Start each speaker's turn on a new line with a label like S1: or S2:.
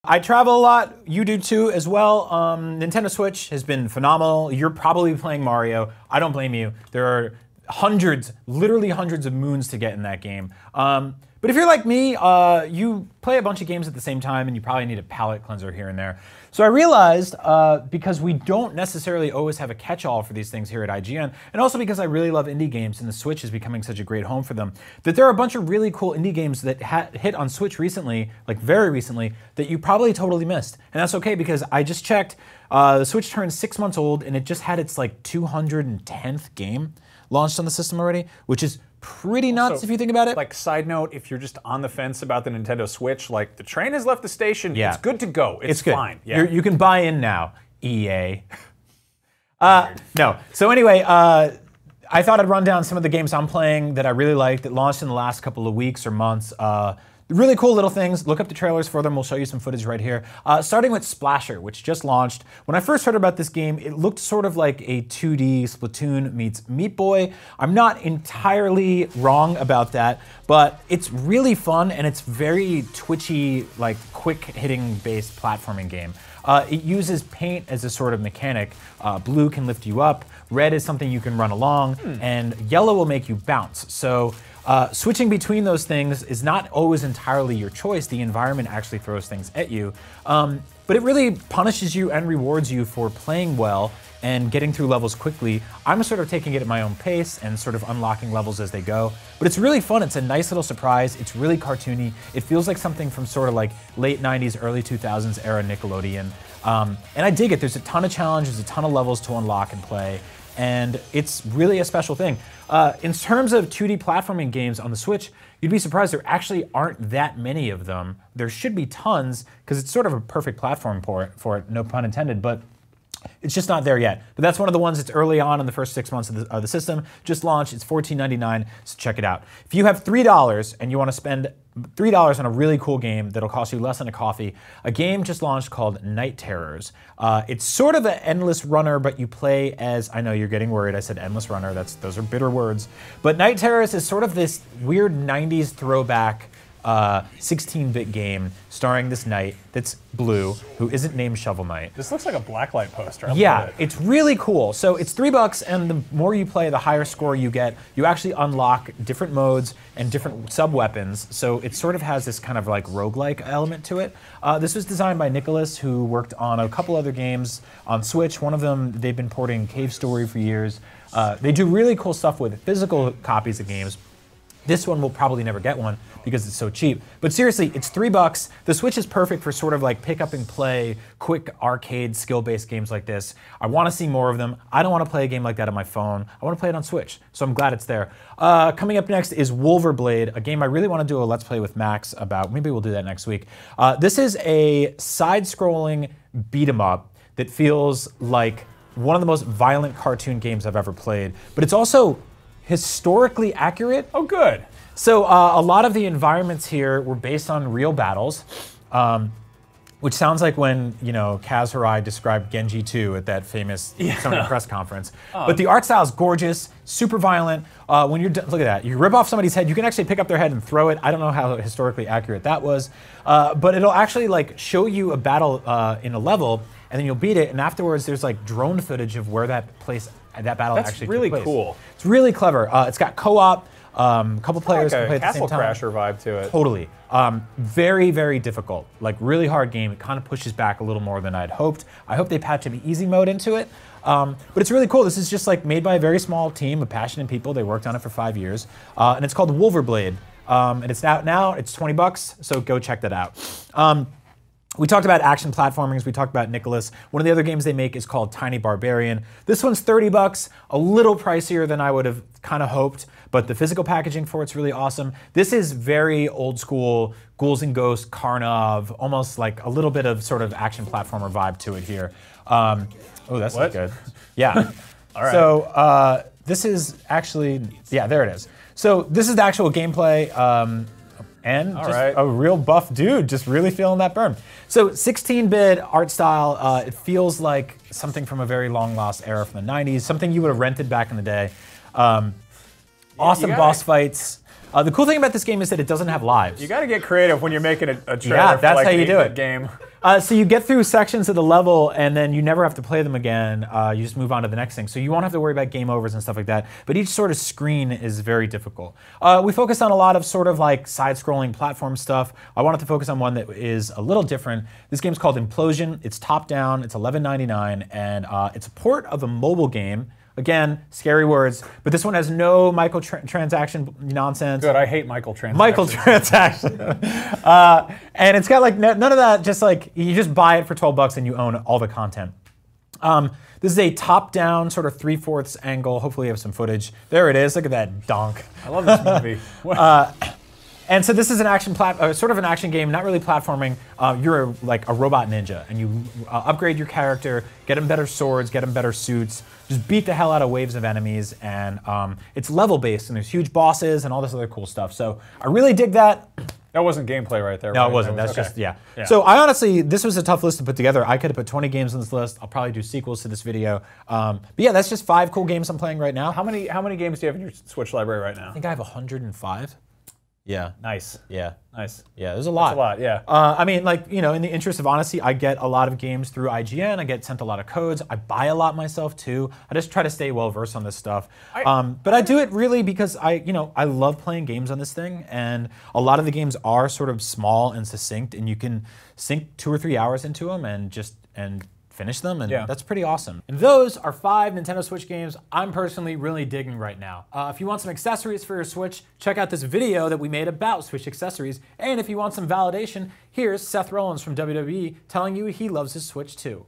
S1: I travel a lot, you do too as well. Nintendo Switch has been phenomenal. You're probably playing Mario. I don't blame you. There are hundreds, literally hundreds of moons to get in that game. But if you're like me, you play a bunch of games at the same time and you probably need a palate cleanser here and there. So I realized, because we don't necessarily always have a catch-all for these things here at IGN, and also because I really love indie games and the Switch is becoming such a great home for them, that there are a bunch of really cool indie games that hit on Switch recently, like very recently, that you probably totally missed. And that's okay because I just checked, the Switch turned 6 months old and it just had its like 210th game launched on the system already, which is pretty nuts if you think about it.
S2: Like, side note, if you're just on the fence about the Nintendo Switch, like, the train has left the station.
S1: Yeah.
S2: It's good to go. It's
S1: good.
S2: fine. Yeah.
S1: You can buy in now, EA. No. So anyway, I thought I'd run down some of the games I'm playing that I really like that launched in the last couple of weeks or months. Really cool little things. Look up the trailers for them. We'll show you some footage right here. Starting with Splasher, which just launched. When I first heard about this game, it looked sort of like a 2D Splatoon meets Meat Boy. I'm not entirely wrong about that, but it's really fun and it's very twitchy, like quick-hitting based platforming game. It uses paint as a sort of mechanic. Blue can lift you up, red is something you can run along, and yellow will make you bounce. So switching between those things is not always entirely your choice. The environment actually throws things at you. But it really punishes you and rewards you for playing well and getting through levels quickly. I'm sort of taking it at my own pace and sort of unlocking levels as they go. But it's really fun. It's a nice little surprise. It's really cartoony. It feels like something from sort of like late 90s, early 2000s era Nickelodeon. And I dig it. There's a ton of challenges, a ton of levels to unlock and play. And it's really a special thing. In terms of 2D platforming games on the Switch, you'd be surprised there actually aren't that many of them. There should be tons, because it's sort of a perfect platform for it, no pun intended, but it's just not there yet. But that's one of the ones that's early on in the first 6 months of the system. Just launched, it's $14.99, so check it out. If you have $3 and you want to spend $3 on a really cool game that'll cost you less than a coffee, a game just launched called Night Terrors. It's sort of an endless runner, but you play as, I know you're getting worried, I said endless runner, those are bitter words. But Night Terrors is sort of this weird 90s throwback 16-bit game starring this knight that's blue, who isn't named Shovel Knight.
S2: This looks like a blacklight poster.
S1: Yeah, it's really cool. So it's $3, and the more you play, the higher score you get. You actually unlock different modes and different sub-weapons, so it sort of has this kind of like roguelike element to it. This was designed by Nicholas, who worked on a couple other games on Switch. One of them, they've been porting Cave Story for years. They do really cool stuff with physical copies of games. This one will probably never get one because it's so cheap. But seriously, it's $3. The Switch is perfect for sort of like pick up and play, quick arcade, skill-based games like this. I want to see more of them. I don't want to play a game like that on my phone. I want to play it on Switch, so I'm glad it's there. Coming up next is Wolverblade, a game I really want to do a Let's Play with Max about. Maybe we'll do that next week. This is a side-scrolling beat-em-up that feels like one of the most violent cartoon games I've ever played. But it's also historically accurate.
S2: Oh, good.
S1: So a lot of the environments here were based on real battles, which sounds like when, you know, Kaz Hirai described Genji 2 at that famous Sony press conference. But the art style is gorgeous, super violent. When you're look at that, you rip off somebody's head, you can actually pick up their head and throw it. I don't know how historically accurate that was, but it'll actually like show you a battle in a level, and then you'll beat it, and afterwards there's like drone footage of where that battle actually
S2: really
S1: took place.
S2: Cool.
S1: It's really clever. It's got co-op. Couple players can play at the same time.
S2: Castle Crasher vibe to it.
S1: Totally. Very, very difficult. Like really hard game. It kind of pushes back a little more than I'd hoped. I hope they patch an easy mode into it. But it's really cool. This is just like made by a very small team of passionate people. They worked on it for 5 years. And it's called Wolverblade. And it's out now. It's $20, so go check that out. We talked about action platformings, we talked about Nicholas. One of the other games they make is called Tiny Barbarian. This one's $30, a little pricier than I would have kind of hoped, but the physical packaging for it's really awesome. This is very old school, Ghouls and Ghosts, Karnov, almost like a little bit of sort of action platformer vibe to it here. Oh, that's not good. Yeah.
S2: All right.
S1: So this is actually, yeah, there it is. So this is the actual gameplay. And just a real buff dude, just really feeling that burn. So 16-bit art style, it feels like something from a very long lost era from the 90s, something you would have rented back in the day. Awesome boss fights. The cool thing about this game is that it doesn't have lives.
S2: You got to get creative when you're making a trailer
S1: yeah, that's
S2: for like
S1: how you do it.
S2: game.
S1: So you get through sections of the level, and then you never have to play them again. You just move on to the next thing. So you won't have to worry about game overs and stuff like that. But each sort of screen is very difficult. We focus on a lot of sort of like side-scrolling platform stuff. I wanted to focus on one that is a little different. This game's called Implosion. It's top-down. It's $11.99, and it's a port of a mobile game. Again, scary words, but this one has no microtransaction nonsense.
S2: Good, I hate microtransactions.
S1: Microtransaction. And it's got like none of that, just like, you just buy it for 12 bucks and you own all the content. This is a top-down, sort of 3/4 angle. Hopefully you have some footage. There it is, look at that donk.
S2: I love this movie.
S1: And so this is an action sort of an action game, not really platforming. You're like a robot ninja, and you upgrade your character, get him better swords, get him better suits, just beat the hell out of waves of enemies, and it's level-based, and there's huge bosses and all this other cool stuff. So I really dig that.
S2: That wasn't gameplay right there.
S1: No,
S2: right?
S1: it wasn't.
S2: That was,
S1: That's
S2: okay.
S1: just, yeah. So I honestly, this was a tough list to put together. I could have put 20 games on this list. I'll probably do sequels to this video. But yeah, that's just 5 cool games I'm playing right now.
S2: How many games do you have in your Switch library right now?
S1: I think I have 105. Yeah.
S2: Nice.
S1: Yeah.
S2: Nice.
S1: Yeah, there's a lot.
S2: That's a lot, yeah.
S1: I mean, like, you know, in the interest of honesty, I get a lot of games through IGN. I get sent a lot of codes. I buy a lot myself too. I just try to stay well versed on this stuff. But I do it really because I love playing games on this thing, and a lot of the games are sort of small and succinct, and you can sink 2 or 3 hours into them and finish them, and that's pretty awesome. And those are 5 Nintendo Switch games I'm personally really digging right now. If you want some accessories for your Switch, check out this video that we made about Switch accessories. And if you want some validation, here's Seth Rollins from WWE telling you he loves his Switch too.